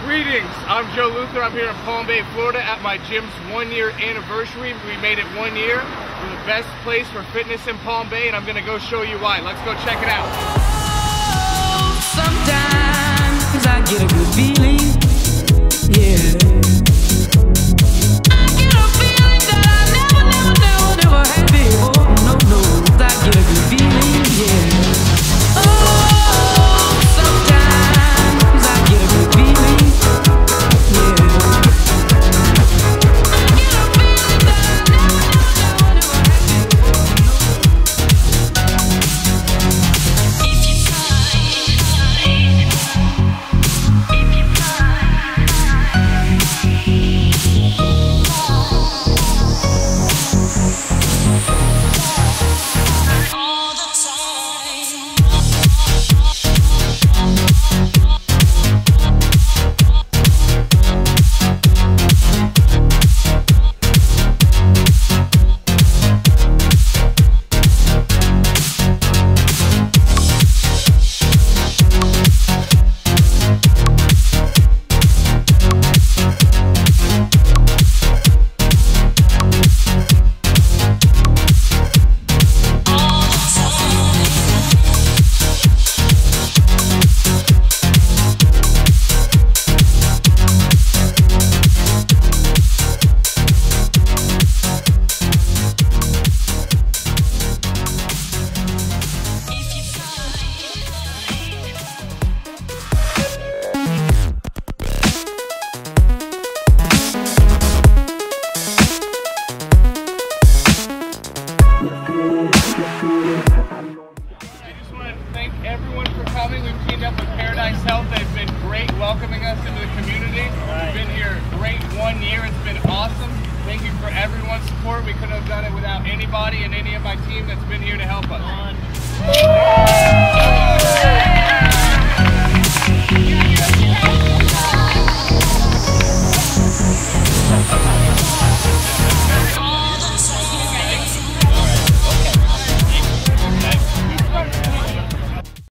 Greetings, I'm Joe Luther. I'm here in Palm Bay, Florida at my gym's 1-year anniversary. We made it 1 year. We're the best place for fitness in Palm Bay, and I'm gonna go show you why. Let's go check it out. Oh, sometimes I get a good feeling, yeah. I get a feeling that I never had before. No, I get a good feeling, yeah. Everyone for coming. We've teamed up with Paradise Health. They've been great welcoming us into the community. We've been here great 1 year. It's been awesome. Thank you for everyone's support. We couldn't have done it without anybody and any of my team that's been here to help us.